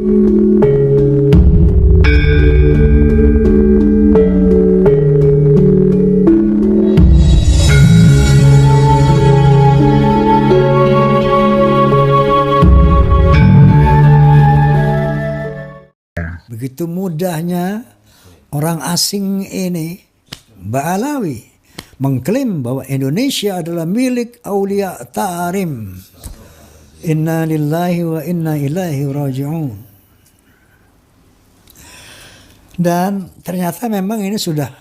Begitu mudahnya orang asing ini, Ba'alawi, mengklaim bahwa Indonesia adalah milik Aulia Tarim. Inna lillahi wa inna ilaihi raji'un. Dan ternyata memang ini sudah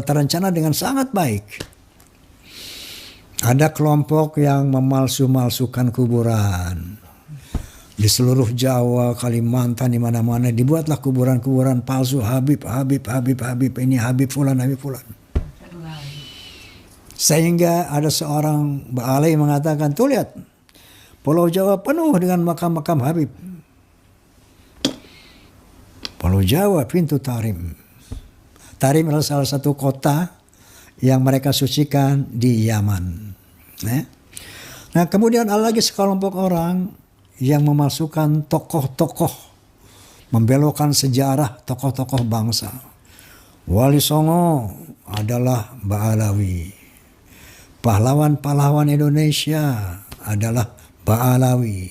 terencana dengan sangat baik. Ada kelompok yang memalsu-malsukan kuburan. Di seluruh Jawa, Kalimantan, di mana-mana dibuatlah kuburan-kuburan palsu. Habib, ini Habib Fulan, Habib Fulan. Sehingga ada seorang Ba'alai mengatakan, tuh lihat, Pulau Jawa penuh dengan makam-makam Habib. Pulau Jawa, pintu Tarim. Tarim adalah salah satu kota yang mereka sucikan di Yaman. Nah, kemudian ada lagi sekelompok orang yang memasukkan tokoh-tokoh, membelokkan sejarah tokoh-tokoh bangsa. Wali Songo adalah Ba'alawi. Pahlawan-pahlawan Indonesia adalah Ba'alawi.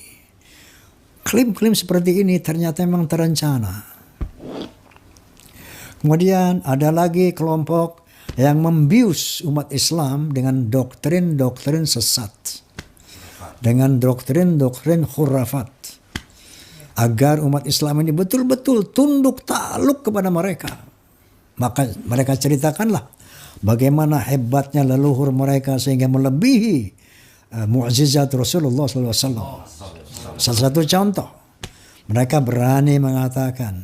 Klaim-klaim seperti ini ternyata memang terencana. Kemudian ada lagi kelompok yang membius umat Islam dengan doktrin-doktrin sesat. Dengan doktrin-doktrin khurafat. Agar umat Islam ini betul-betul tunduk takluk kepada mereka. Maka mereka ceritakanlah bagaimana hebatnya leluhur mereka sehingga melebihi mukjizat Rasulullah SAW. Salah satu contoh, mereka berani mengatakan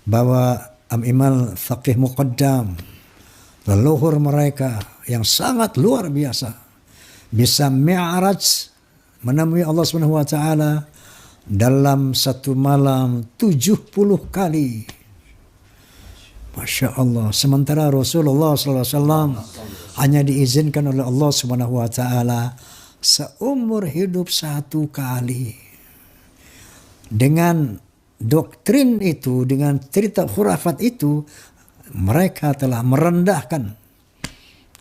bahwa Imam Faqih Muqaddam, leluhur mereka yang sangat luar biasa, bisa mi'raj, menemui Allah Subhanahu wa taala dalam satu malam 70 kali. Masya Allah. Sementara Rasulullah SAW hanya diizinkan oleh Allah Subhanahu wa taala seumur hidup 1 kali. Dengan doktrin itu, dengan cerita khurafat itu, mereka telah merendahkan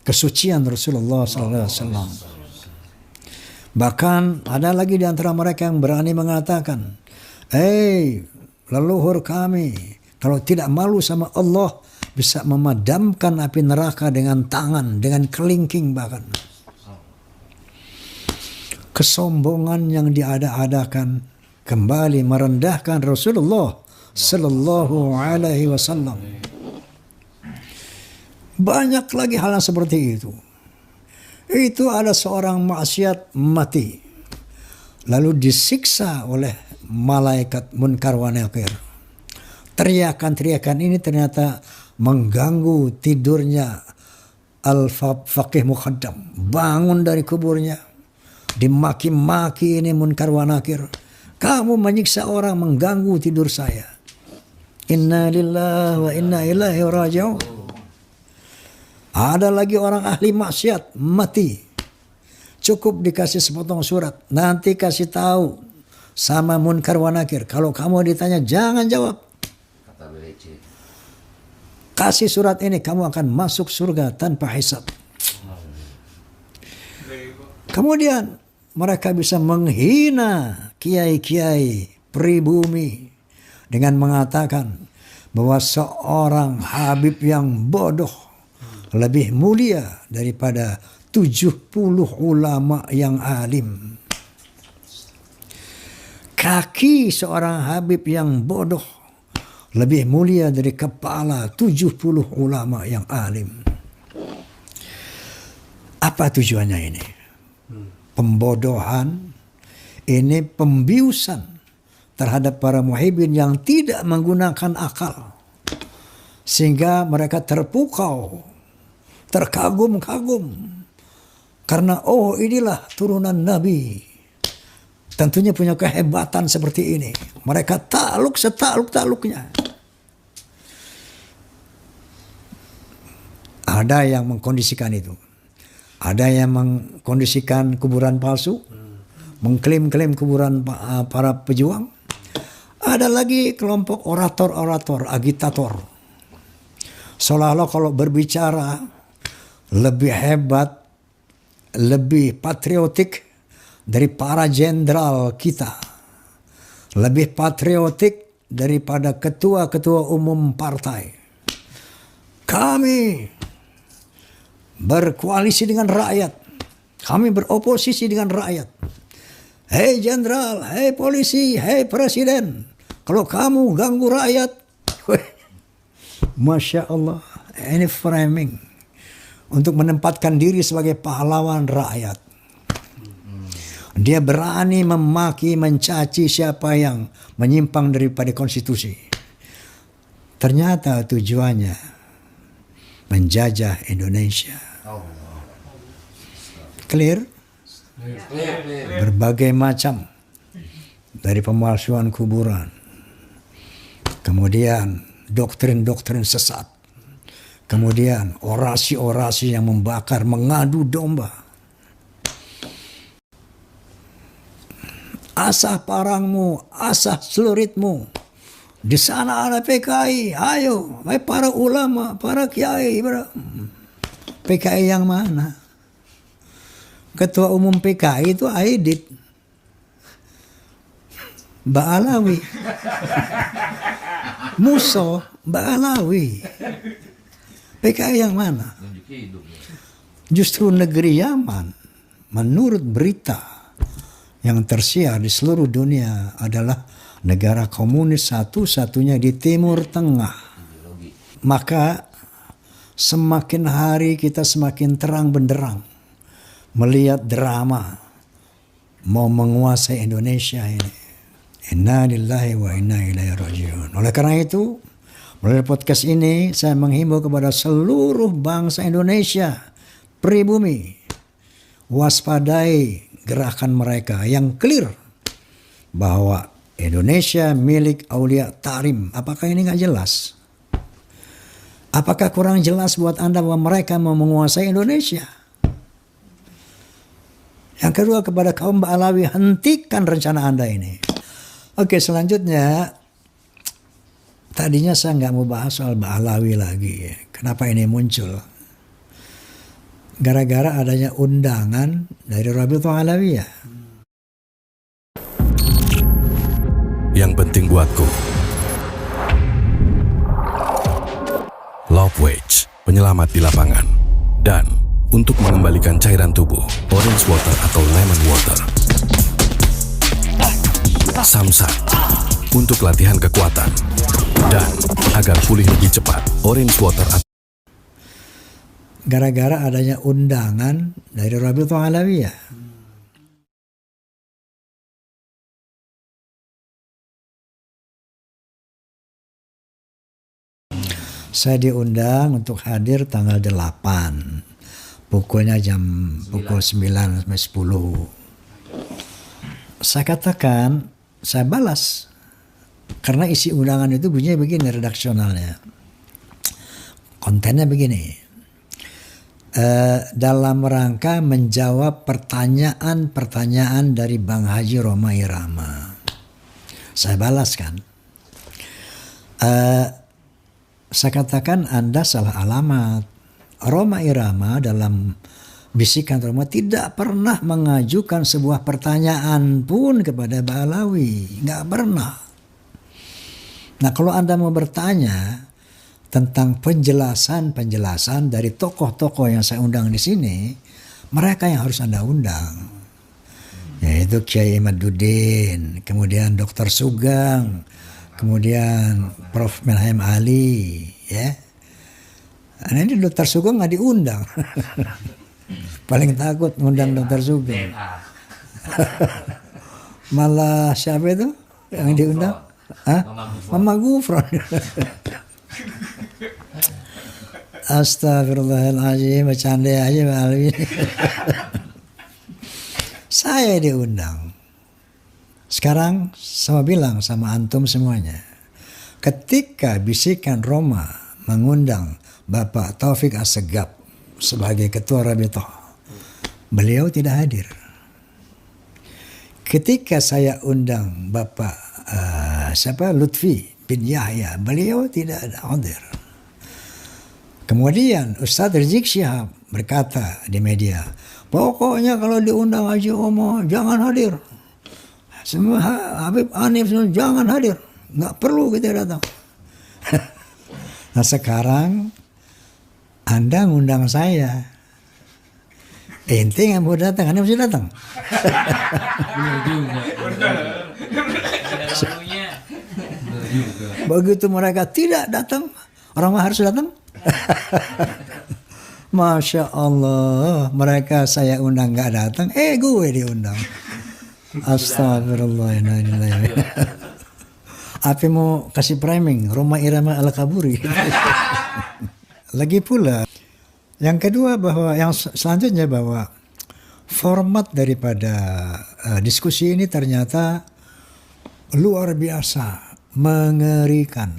kesucian Rasulullah SAW. Bahkan ada lagi di antara mereka yang berani mengatakan, leluhur kami, kalau tidak malu sama Allah, bisa memadamkan api neraka dengan tangan, dengan kelingking bahkan. Kesombongan yang diada-adakan kembali merendahkan Rasulullah Sallallahu Alaihi Wasallam. Banyak lagi hal yang seperti itu. Itu ada seorang maksiat mati, lalu disiksa oleh malaikat Munkar wa Nakir. Teriakan-teriakan ini ternyata mengganggu tidurnya Al-Faqih Muqaddam. Bangun dari kuburnya, dimaki-maki ini Munkar wa Nakir. Kamu menyiksa orang, mengganggu tidur saya. Inna lillahi wa inna ilaihi raji'un. Ada lagi orang ahli maksiat mati. Cukup dikasih sepotong surat. Nanti kasih tahu sama Munkar wa Nakir. Kalau kamu ditanya jangan jawab. Kasih surat ini, kamu akan masuk surga tanpa hisab. Kemudian mereka bisa menghina kiai-kiai pribumi dengan mengatakan bahwa seorang Habib yang bodoh lebih mulia daripada 70 ulama yang alim. Kaki seorang Habib yang bodoh lebih mulia dari kepala 70 ulama yang alim. Apa tujuannya ini? Pembodohan, ini pembiusan terhadap para muhibbin yang tidak menggunakan akal. Sehingga mereka terpukau, terkagum-kagum. Karena inilah turunan Nabi. Tentunya punya kehebatan seperti ini. Mereka takluk setakluk-takluknya. Ada yang mengkondisikan itu. Ada yang mengkondisikan kuburan palsu. mengklaim-klaim kuburan para pejuang. Ada lagi kelompok orator-orator, agitator. Seolah-olah kalau berbicara lebih hebat, lebih patriotik dari para jenderal kita. Lebih patriotik daripada ketua-ketua umum partai. Kami berkoalisi dengan rakyat. Kami beroposisi dengan rakyat. Hei jenderal, hei polisi, hei presiden. Kalau kamu ganggu rakyat, Masya Allah, ini framing untuk menempatkan diri sebagai pahlawan rakyat. Dia berani memaki, mencaci siapa yang menyimpang daripada konstitusi. Ternyata tujuannya menjajah Indonesia. Clear? Berbagai macam, dari pemalsuan kuburan, kemudian doktrin-doktrin sesat, kemudian orasi-orasi yang membakar, mengadu domba. Asah parangmu, asah celuritmu. Di sana ada PKI, ayo, para ulama, para kiai. PKI yang mana? Ketua umum PKI itu Aidit Ba'alawi. Muso Ba'alawi. PKI yang mana? Justru negeri Yaman, menurut berita yang tersiar di seluruh dunia, adalah negara komunis satu-satunya di Timur Tengah. Maka semakin hari kita semakin terang benderang melihat drama mau menguasai Indonesia ini. Inna lillahi wa inna ilaihi raji'un. Oleh karena itu, melalui podcast ini saya menghimbau kepada seluruh bangsa Indonesia, pribumi, waspadai gerakan mereka yang clear bahwa Indonesia milik Aulia Tarim. Apakah ini nggak jelas? Apakah kurang jelas buat Anda bahwa mereka mau menguasai Indonesia? Yang kedua, kepada kaum Ba'alawi, hentikan rencana Anda ini. Oke, selanjutnya, tadinya saya nggak mau bahas soal Ba'alawi lagi. Kenapa ini muncul? Gara-gara adanya undangan dari Rabi'atul Alawiyah. Yang penting buatku, Love Wage, penyelamat di lapangan. Dan untuk mengembalikan cairan tubuh, Orange Water atau Lemon Water. Samsat, untuk latihan kekuatan. Dan agar pulih lebih cepat, Orange Water Gara-gara adanya undangan dari Rabi'atul Alawiyah. Saya diundang untuk hadir tanggal 8. Pukul 9 sampai 10. Saya katakan, saya balas. Karena isi undangan itu bunyinya begini redaksionalnya. Kontennya begini. Dalam rangka menjawab pertanyaan-pertanyaan dari Bang Haji Rhoma Irama. Saya balas kan. Saya katakan Anda salah alamat. Rhoma Irama dalam bisikan Rhoma tidak pernah mengajukan sebuah pertanyaan pun kepada Ba'alawi. Nggak pernah. Nah, kalau Anda mau bertanya tentang penjelasan dari tokoh-tokoh yang saya undang di sini, mereka yang harus Anda undang. Yaitu Kiai Imaduddin, kemudian Dr. Sugeng, kemudian Prof. Melhem Ali, ya. Nah, ini Dr. Sugeng nggak diundang. Paling takut ngundang Dr. Sugeng. Malah siapa itu yang diundang? Mama Gufron. Astagfirullahaladzim, bercanda aja Pak Alwi. Saya diundang. Sekarang sama bilang sama antum semuanya. Ketika bisikan Rhoma mengundang Bapak Taufik Assegaf sebagai Ketua Rabi'ah, beliau tidak hadir. ketika saya undang Bapak Lutfi bin Yahya, beliau tidak ada hadir. Kemudian Ustadz Rizik Syihab berkata di media, pokoknya kalau diundang Haji Omar jangan hadir. Semua Habib Hanif jangan hadir, nggak perlu kita datang. Nah sekarang Anda ngundang saya, ente nggak mau datang, Anda mesti datang. Begitu mereka tidak datang, orang harus datang. Masya Allah, mereka saya undang nggak datang, gue diundang. Astagfirullahaladzim. Apa mau kasih priming Roma Irama Al-Kaburi? Lagi pula yang kedua, bahwa yang selanjutnya, bahwa format daripada diskusi ini ternyata luar biasa mengerikan.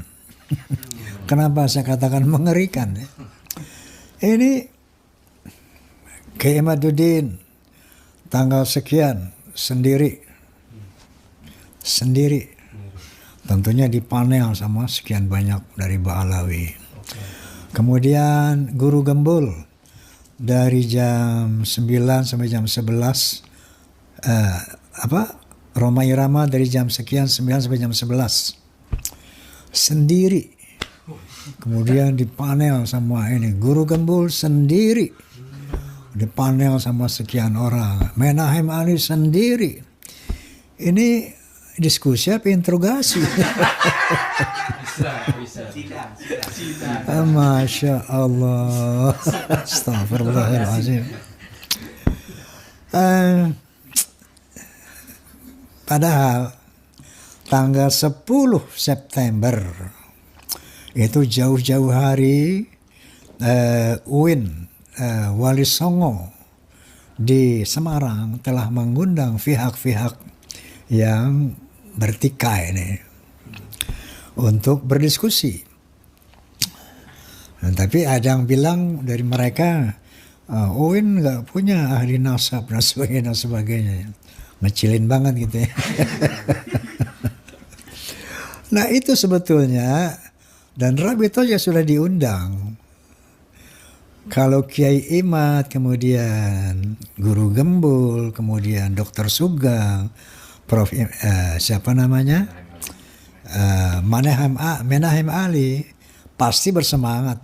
Kenapa saya katakan mengerikan? Ini Kiai Imaduddin tanggal sekian sendiri, tentunya di panel sama sekian banyak dari Ba'alawi. Kemudian Guru Gembul dari jam 9 sampai jam 11, Roma Irama dari jam sekian 9 sampai jam 11 sendiri. Kemudian di panel sama ini Guru Gembul sendiri, di panel sama sekian orang. Menahem Ali sendiri. Ini diskusi apa interogasi? Masya Allah. Astagfirullahaladzim. Padahal tanggal 10 September itu jauh-jauh hari UIN Wali Songo di Semarang telah mengundang pihak-pihak yang bertikai ini untuk berdiskusi. Nah, tapi ada yang bilang dari mereka, UIN nggak punya ahli nasab dan sebagainya. Ngecilin banget gitu ya. Nah itu sebetulnya, dan Rabitoh ya sudah diundang. Kalau Kiai Imad, kemudian Guru Gembul, kemudian Dr. Sugeng, Prof. Menahem Ali pasti bersemangat.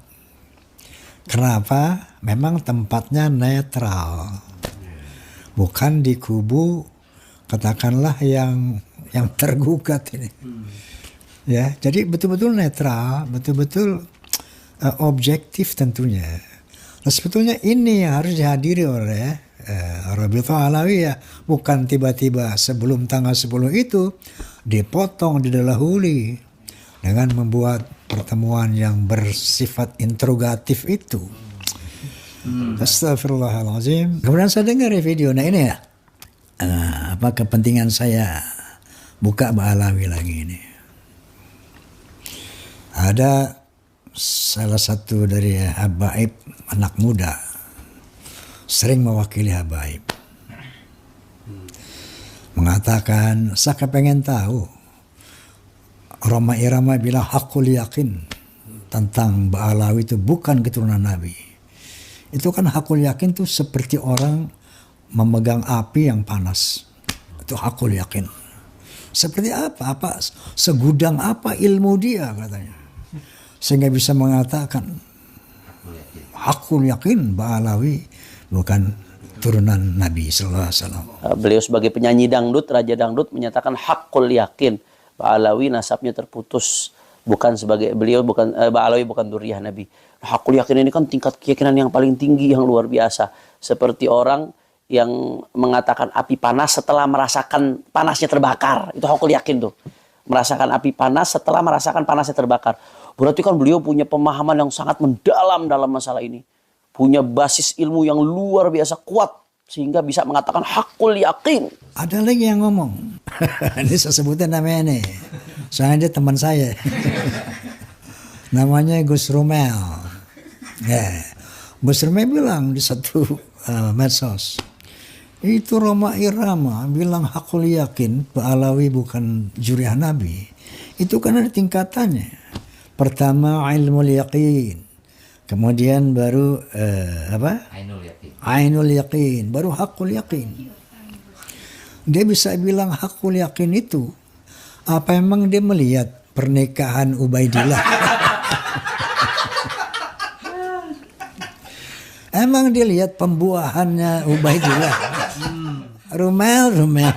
Kenapa? Memang tempatnya netral, bukan di kubu katakanlah yang tergugat ini. Ya, jadi betul-betul netral, betul-betul objektif tentunya. Nah sebetulnya ini yang harus dihadiri oleh Rabitoh Alawi ya, bukan tiba-tiba sebelum tanggal 10 itu dipotong, didahului dengan membuat pertemuan yang bersifat interrogatif itu. Astagfirullahaladzim. Kemudian saya dengar video, nah ini ya, apa kepentingan saya buka Ba'alawi lagi ini. Ada salah satu dari habaib anak muda sering mewakili habaib mengatakan, saya kepengen tahu Roma Irama bilang hakul yakin tentang Ba'alawi itu bukan keturunan Nabi. Itu kan hakul yakin tuh seperti orang memegang api yang panas. Itu hakul yakin. Seperti apa? Segudang apa ilmu dia katanya, sehingga bisa mengatakan hakul yakin Ba'alawi bukan turunan Nabi sallallahu alaihi wasallam. Beliau sebagai penyanyi dangdut, raja dangdut, menyatakan hakul yakin Ba'alawi nasabnya terputus, bukan sebagai beliau bukan Ba'alawi bukan dzurriyyah Nabi. Hakul yakin ini kan tingkat keyakinan yang paling tinggi, yang luar biasa. Seperti orang yang mengatakan api panas setelah merasakan panasnya terbakar. Itu hakul yakin tuh. Merasakan api panas setelah merasakan panasnya terbakar. Berarti kan beliau punya pemahaman yang sangat mendalam dalam masalah ini. Punya basis ilmu yang luar biasa kuat. Sehingga bisa mengatakan hakul yakin. Ada lagi yang ngomong. Ini saya sebutkan namanya nih. Soalnya dia teman saya. Namanya Gus Rumel. Ya. Gus Rumel bilang di satu medsos. Itu Roma Irama bilang hakul yakin Pak Alawi bukan juriah Nabi. Itu kan ada tingkatannya. Pertama ilmu yakin. Kemudian baru Ainul yakin. Baru hakul yakin. Dia bisa bilang hakul yakin itu. Apa emang dia melihat pernikahan Ubaidillah? Emang dia lihat pembuahannya Ubaidillah? Rumel.